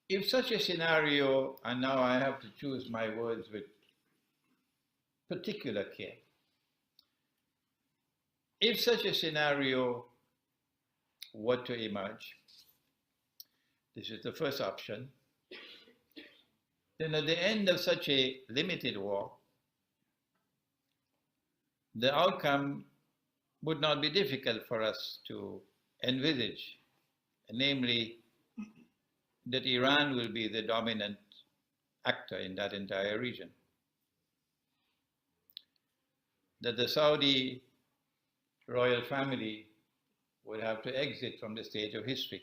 If such a scenario, and now I have to choose my words with particular care, if such a scenario were to emerge, this is the first option, then at the end of such a limited war, the outcome would not be difficult for us to envisage, namely that Iran will be the dominant actor in that entire region, that the Saudi royal family would have to exit from the stage of history,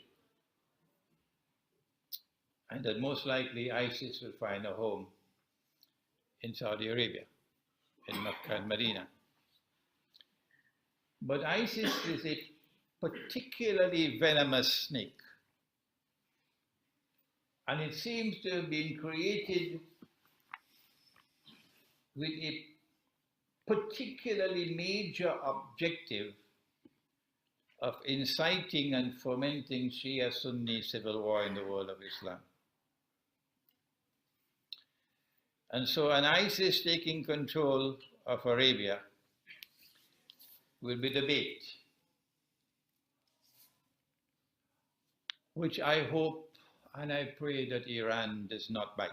and that most likely ISIS will find a home in Saudi Arabia, in Mecca and Medina. But ISIS is a particularly venomous snake, and it seems to have been created with a particularly major objective of inciting and fomenting Shia-Sunni civil war in the world of Islam. And so an ISIS taking control of Arabia will be the bait, which I hope and I pray that Iran does not bite.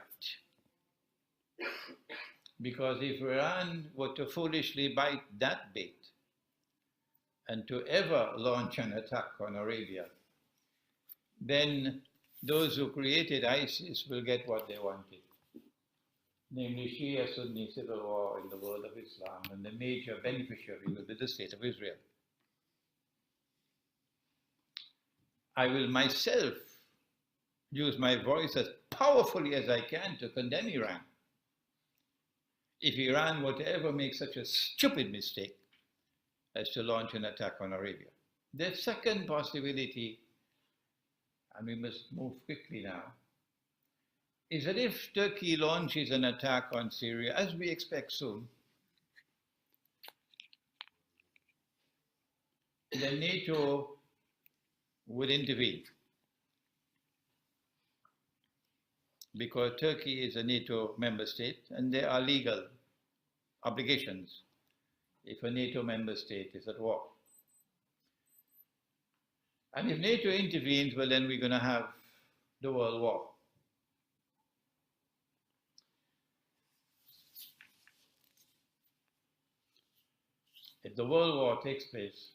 Because if Iran were to foolishly bite that bait and to ever launch an attack on Arabia, then those who created ISIS will get what they wanted, namely Shia-Sunni civil war in the world of Islam, and the major beneficiary will be the state of Israel. I will myself use my voice as powerfully as I can to condemn Iran if Iran were to ever make such a stupid mistake as to launch an attack on Arabia. The second possibility, and we must move quickly now, is that if Turkey launches an attack on Syria, as we expect soon, then NATO would intervene, because Turkey is a NATO member state and there are legal obligations if a NATO member state is at war. And if NATO intervenes, well, then we're going to have the world war. If the world war takes place,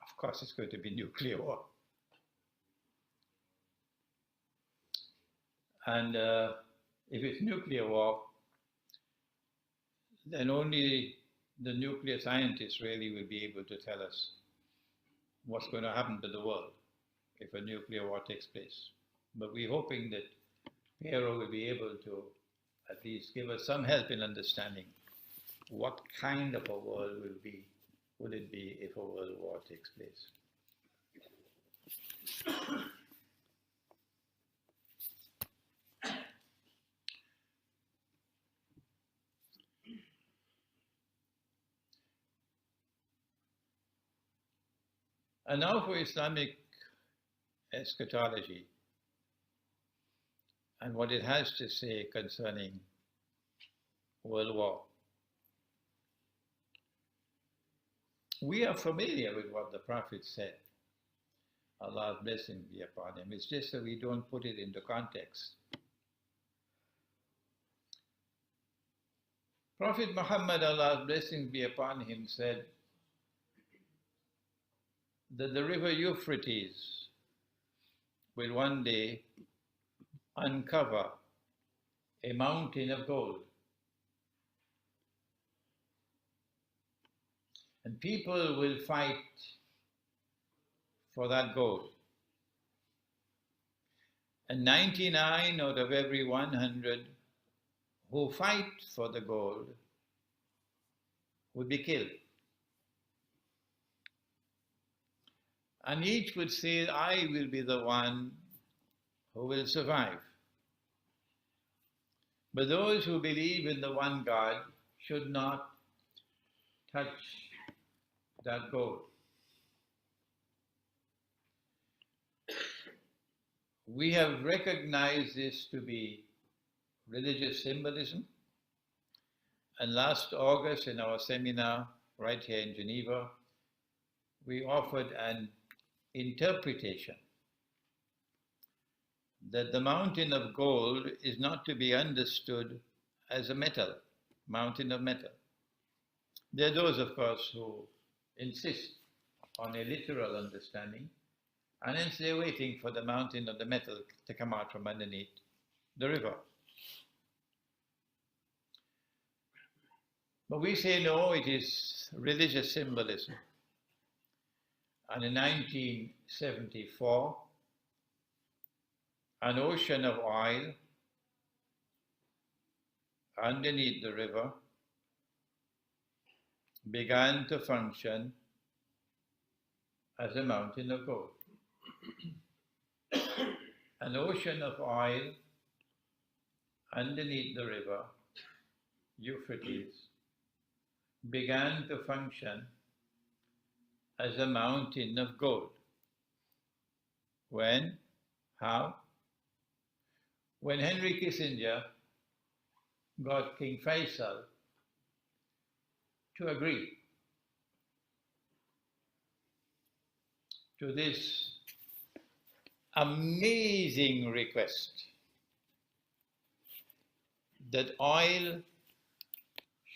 of course it's going to be nuclear war. And if it's nuclear war, then only the nuclear scientists really will be able to tell us what's going to happen to the world if a nuclear war takes place. But we're hoping that Piero will be able to at least give us some help in understanding what kind of a world will it be if a world war takes place. And now for Islamic eschatology and what it has to say concerning world war. We are familiar with what the Prophet said, Allah's blessing be upon him. It's just that we don't put it into context. Prophet Muhammad, Allah's blessings be upon him, said that the river Euphrates will one day uncover a mountain of gold. And people will fight for that gold. And 99 out of every 100 who fight for the gold would be killed. And each would say, I will be the one who will survive. But those who believe in the one God should not touch that gold. We have recognized this to be religious symbolism. And last August in our seminar right here in Geneva, we offered an interpretation that the mountain of gold is not to be understood as a metal, mountain of metal. There are those, of course, who insist on a literal understanding, and hence they're waiting for the mountain of the metal to come out from underneath the river. But we say no, it is religious symbolism. And in 1974, an ocean of oil underneath the river began to function as a mountain of gold. An ocean of oil underneath the river, Euphrates, began to function as a mountain of gold. When? How? When Henry Kissinger got King Faisal to agree to this amazing request that oil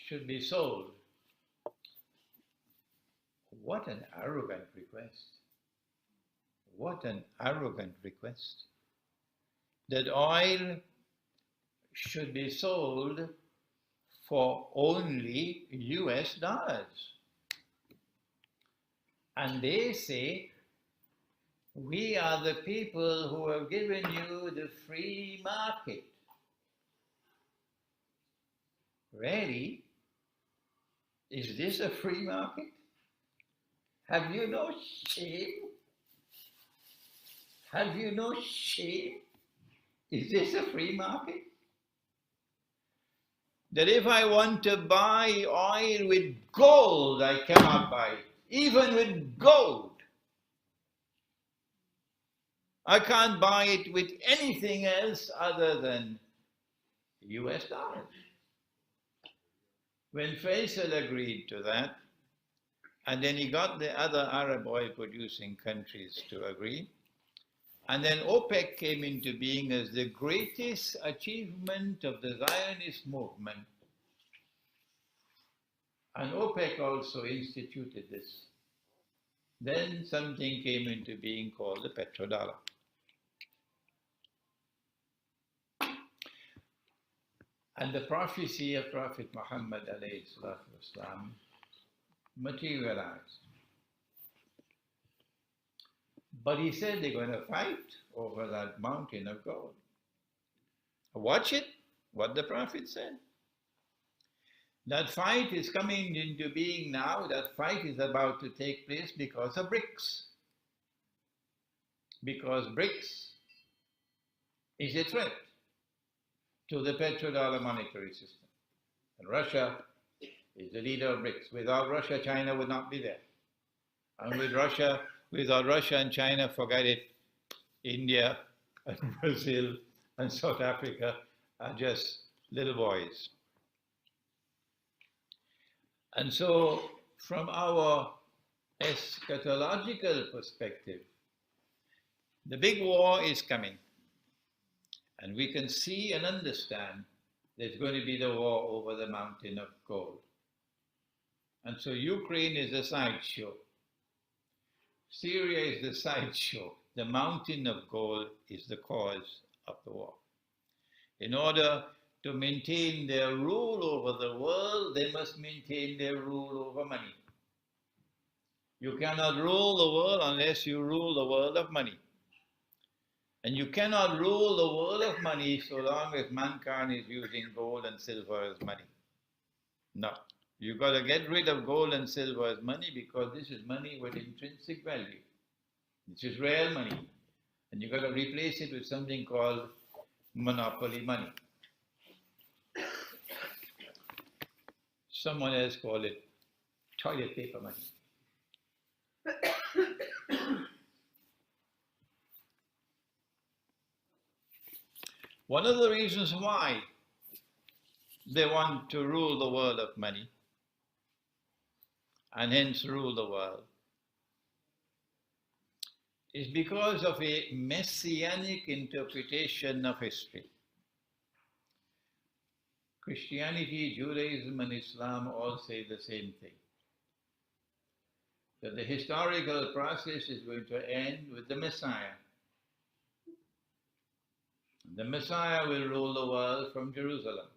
should be sold. What an arrogant request. What an arrogant request. That oil should be sold for only US dollars. And they say, we are the people who have given you the free market. Really? Is this a free market? Have you no shame? Have you no shame? Is this a free market? That if I want to buy oil with gold, I cannot buy it, even with gold. I can't buy it with anything else other than US dollars. When Faisal agreed to that, and then he got the other Arab oil producing countries to agree, and then OPEC came into being as the greatest achievement of the Zionist movement. And OPEC also instituted this. Then something came into being called the petrodollar. And the prophecy of Prophet Muhammad ﷺ materialized. But he said they're going to fight over that mountain of gold. Watch it, what the Prophet said. That fight is coming into being now. That fight is about to take place because of BRICS. Because BRICS is a threat to the petrodollar monetary system. And Russia is the leader of BRICS. Without Russia, China would not be there. And without Russia and China, forget it. India and Brazil and South Africa are just little boys. And so, from our eschatological perspective, the big war is coming. And we can see and understand there's going to be the war over the mountain of gold. And so Ukraine is a sideshow. Syria is the sideshow. The mountain of gold is the cause of the war. In order to maintain their rule over the world, they must maintain their rule over money. You cannot rule the world unless you rule the world of money. And you cannot rule the world of money so long as mankind is using gold and silver as money. No. You've got to get rid of gold and silver as money because this is money with intrinsic value. This is real money. And you've got to replace it with something called monopoly money. Someone else called it toilet paper money. One of the reasons why they want to rule the world of money and hence rule the world is because of a messianic interpretation of history. Christianity, Judaism, and Islam all say the same thing, that the historical process is going to end with the Messiah. The Messiah will rule the world from Jerusalem.